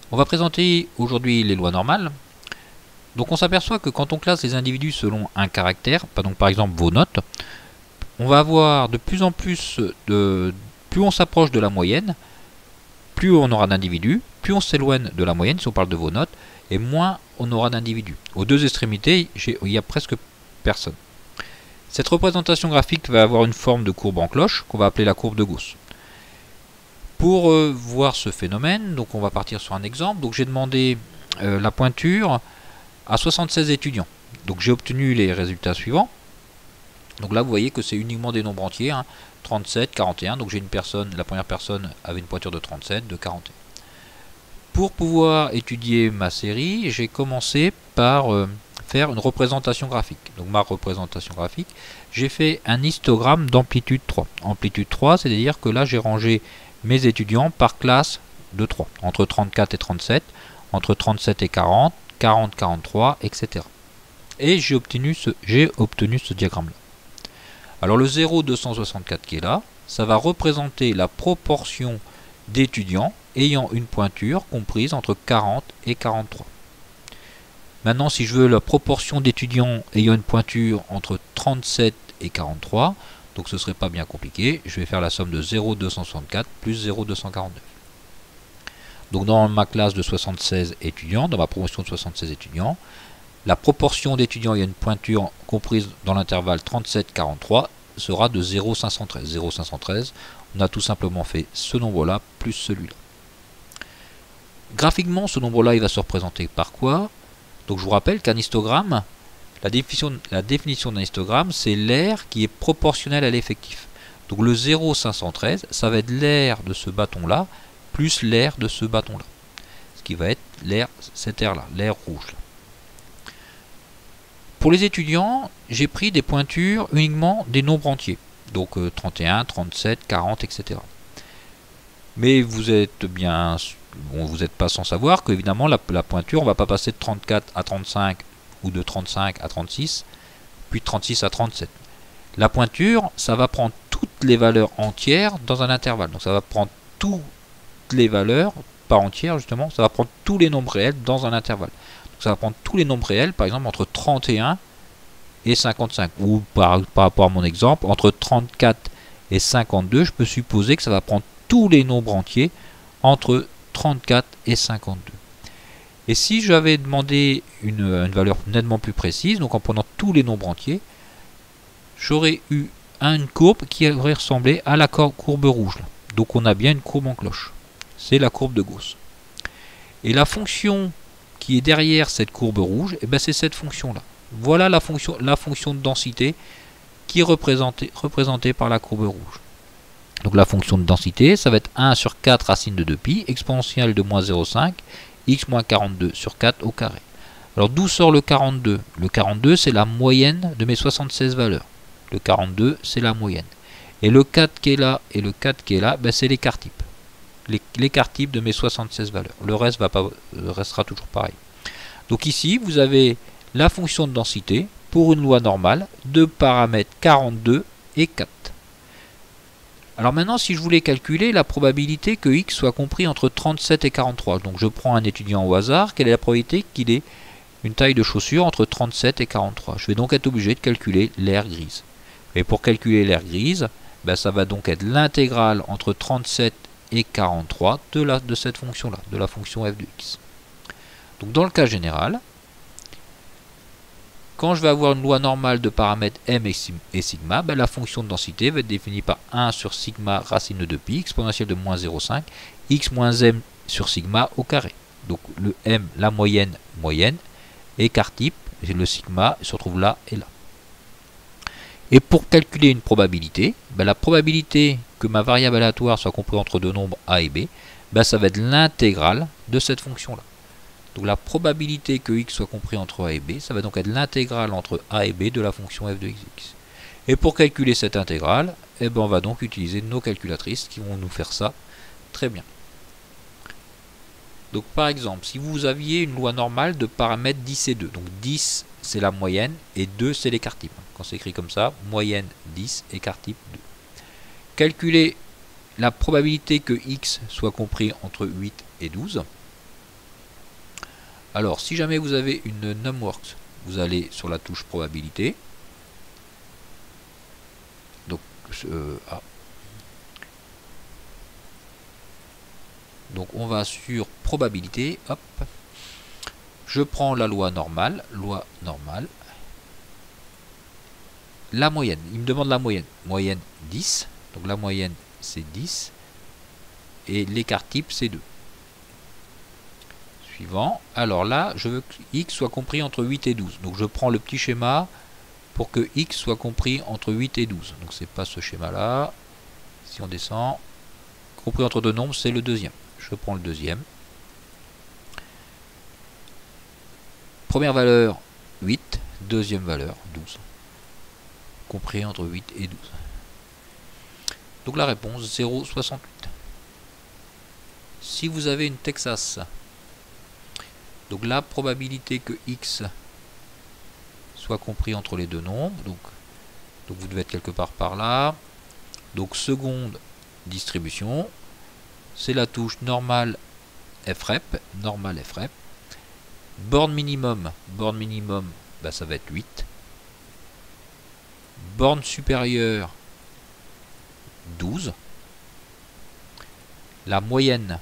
On va présenter aujourd'hui les lois normales. Donc on s'aperçoit que quand on classe les individus selon un caractère, donc par exemple vos notes, on va avoir de plus en plus plus on s'approche de la moyenne, plus on aura d'individus, plus on s'éloigne de la moyenne si on parle de vos notes, et moins on aura d'individus. Aux deux extrémités, il y a presque personne. Cette représentation graphique va avoir une forme de courbe en cloche qu'on va appeler la courbe de Gauss. Pour voir ce phénomène, donc on va partir sur un exemple. Donc j'ai demandé la pointure à 76 étudiants. Donc j'ai obtenu les résultats suivants. Donc là vous voyez que c'est uniquement des nombres entiers, 37, 41. Donc j'ai une personne, la première personne avait une pointure de 37, de 41. Pour pouvoir étudier ma série, j'ai commencé par faire une représentation graphique. Donc ma représentation graphique, j'ai fait un histogramme d'amplitude 3. Amplitude 3, c'est-à-dire que là j'ai rangé mes étudiants par classe de 3, entre 34 et 37, entre 37 et 40, 40, 43, etc. Et j'ai obtenu ce diagramme-là. Alors le 0,264 qui est là, ça va représenter la proportion d'étudiants ayant une pointure comprise entre 40 et 43. Maintenant, si je veux la proportion d'étudiants ayant une pointure entre 37 et 43, donc ce ne serait pas bien compliqué, je vais faire la somme de 0,264 plus 0,249. Donc dans ma classe de 76 étudiants, dans ma promotion de 76 étudiants, la proportion d'étudiants ayant une pointure comprise dans l'intervalle 37-43 sera de 0,513. 0,513, on a tout simplement fait ce nombre-là plus celui-là. Graphiquement, ce nombre-là, il va se représenter par quoi? Donc je vous rappelle qu'un histogramme, la définition d'un histogramme, c'est l'aire qui est proportionnelle à l'effectif. Donc le 0,513, ça va être l'aire de ce bâton-là, plus l'aire de ce bâton-là. Ce qui va être l'aire, cette aire-là, l'aire rouge. Pour les étudiants, j'ai pris des pointures uniquement des nombres entiers. Donc 31, 37, 40, etc. Mais vous êtes bien... Bon, vous n'êtes pas sans savoir qu'évidemment la pointure, on ne va pas passer de 34 à 35 ou de 35 à 36, puis de 36 à 37. La pointure, ça va prendre toutes les valeurs entières dans un intervalle. Donc ça va prendre toutes les valeurs, pas entières justement, ça va prendre tous les nombres réels dans un intervalle. Donc ça va prendre tous les nombres réels, par exemple entre 31 et 55. Ou par rapport à mon exemple, entre 34 et 52, je peux supposer que ça va prendre tous les nombres entiers entre 34 et 52. Et si j'avais demandé une valeur nettement plus précise, donc en prenant tous les nombres entiers, j'aurais eu une courbe qui aurait ressemblé à la courbe rouge. Là. Donc on a bien une courbe en cloche. C'est la courbe de Gauss. Et la fonction qui est derrière cette courbe rouge, c'est cette fonction-là. Voilà la fonction de densité qui est représentée par la courbe rouge. Donc la fonction de densité, ça va être 1 sur 4 racine de 2pi, exponentielle de moins 0,5, x moins 42 sur 4 au carré. Alors d'où sort le 42? Le 42, c'est la moyenne de mes 76 valeurs. Le 42, c'est la moyenne. Et le 4 qui est là et le 4 qui est là, c'est l'écart type. L'écart type de mes 76 valeurs. Le reste restera toujours pareil. Donc ici, vous avez la fonction de densité pour une loi normale de paramètres 42 et 4. Alors maintenant, si je voulais calculer la probabilité que x soit compris entre 37 et 43, donc je prends un étudiant au hasard, quelle est la probabilité qu'il ait une taille de chaussure entre 37 et 43? Je vais donc être obligé de calculer l'aire grise. Et pour calculer l'aire grise, ça va donc être l'intégrale entre 37 et 43 de cette fonction-là, de la fonction f de x. Donc dans le cas général, quand je vais avoir une loi normale de paramètres m et sigma, la fonction de densité va être définie par 1 sur sigma racine de 2pi, exponentielle de moins 0,5, x moins m sur sigma au carré. Donc le m, la moyenne, écart type, et le sigma se retrouve là et là. Et pour calculer une probabilité, la probabilité que ma variable aléatoire soit comprise entre deux nombres a et b, ça va être l'intégrale de cette fonction-là. Donc la probabilité que x soit compris entre a et b, ça va donc être l'intégrale entre a et b de la fonction f de x. Et pour calculer cette intégrale, on va donc utiliser nos calculatrices qui vont nous faire ça très bien. Donc par exemple, si vous aviez une loi normale de paramètres 10 et 2, donc 10 c'est la moyenne et 2 c'est l'écart type. Quand c'est écrit comme ça, moyenne 10, écart type 2. Calculer la probabilité que x soit compris entre 8 et 12. Alors, si jamais vous avez une numworks, vous allez sur la touche probabilité. Donc, donc on va sur probabilité. Hop. Je prends la loi normale. La moyenne. Il me demande la moyenne. Moyenne 10. Donc la moyenne c'est 10. Et l'écart type c'est 2. Suivant. Alors là, je veux que x soit compris entre 8 et 12. Donc je prends le petit schéma pour que x soit compris entre 8 et 12. Donc c'est pas ce schéma là. Si on descend, compris entre deux nombres, c'est le deuxième. Je prends le deuxième. Première valeur 8, deuxième valeur 12. Compris entre 8 et 12. Donc la réponse 0,68. Si vous avez une Texas, donc la probabilité que x soit compris entre les deux nombres, donc vous devez être quelque part par là. Donc seconde distribution, c'est la touche normale frep, borne minimum, bah, ça va être 8. Borne supérieure 12. La moyenne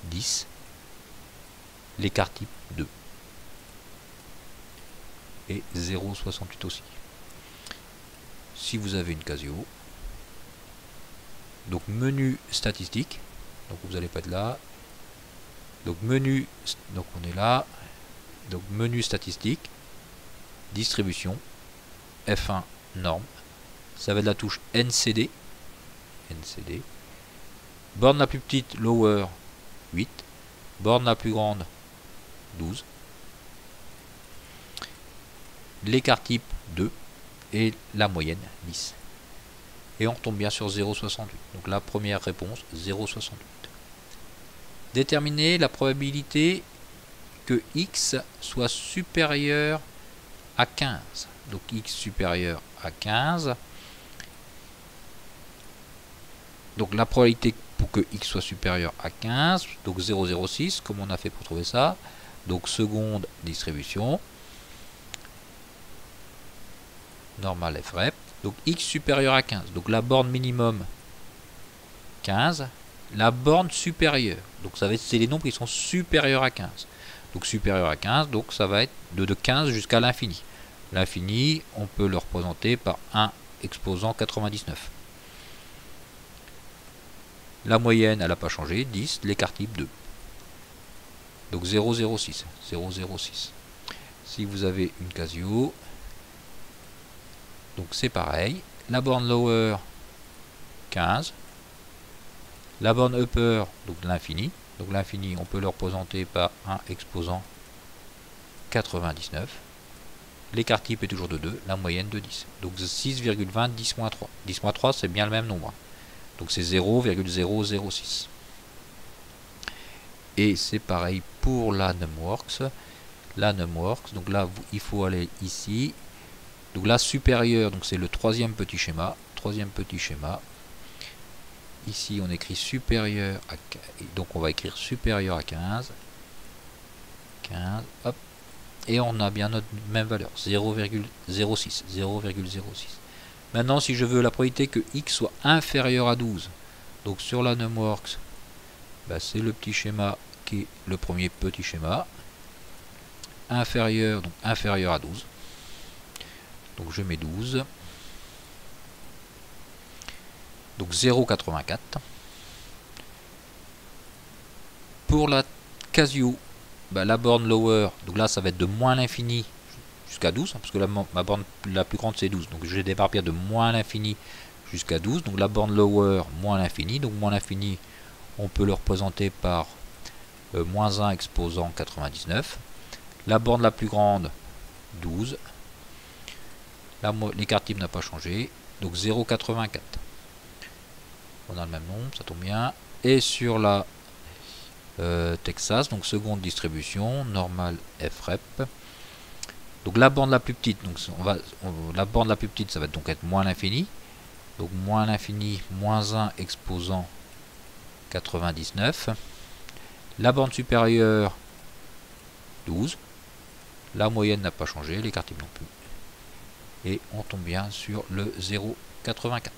10. L'écart type 2. Et 0,68 aussi. Si vous avez une Casio, donc menu statistique, donc vous n'allez pas être là. Donc menu, donc on est là. Donc menu statistique, distribution, F1 norme. Ça va de la touche NCD. Borne la plus petite, lower, 8. Borne la plus grande, 12. L'écart type 2. Et la moyenne, 10. Et on retombe bien sur 0,68. Donc la première réponse, 0,68. Déterminer la probabilité que x soit supérieur à 15. Donc x supérieur à 15. Donc la probabilité pour que x soit supérieur à 15, donc 0,06, comme on a fait pour trouver ça. Donc seconde distribution, normal frep. Donc x supérieur à 15. Donc la borne minimum 15. La borne supérieure. Donc ça va être, c'est les nombres qui sont supérieurs à 15. Donc supérieur à 15, donc ça va être de 15 jusqu'à l'infini. L'infini, on peut le représenter par 1 exposant 99. La moyenne, elle n'a pas changé, 10, l'écart type 2. Donc 0,06. Si vous avez une Casio, donc c'est pareil. La borne lower, 15. La borne upper, donc l'infini. Donc l'infini, on peut le représenter par 1 exposant 99. L'écart type est toujours de 2, la moyenne de 10. Donc 6,20, 10-3. 10-3, c'est bien le même nombre. Donc c'est 0,006. Et c'est pareil pour la numworks. Donc là, il faut aller ici. Donc la supérieure, donc c'est le troisième petit schéma. Ici, on écrit supérieur à 15. Donc on va écrire supérieur à 15. 15, hop. Et on a bien notre même valeur, 0,06. Maintenant, si je veux la probabilité que x soit inférieur à 12, donc sur la numworks, bah, c'est le petit schéma qui est le premier petit schéma. Inférieur, donc inférieur à 12. Donc je mets 12. Donc 0,84. Pour la Casio, bah, la borne lower, donc là ça va être de moins l'infini jusqu'à 12, parce que ma borne la plus grande c'est 12, donc je démarre bien de moins l'infini jusqu'à 12, donc la borne lower moins l'infini, donc moins l'infini on peut le représenter par moins 1 exposant 99, la borne la plus grande 12, l'écart type n'a pas changé, donc 0,84. On a le même nombre, ça tombe bien. Et sur la Texas, donc seconde distribution, normal frep. Donc la borne la plus petite, donc la borne la plus petite, ça va donc être moins l'infini. Donc moins l'infini, moins 1 exposant 99. La borne supérieure, 12. La moyenne n'a pas changé, l'écart type non plus. Et on tombe bien sur le 0,84.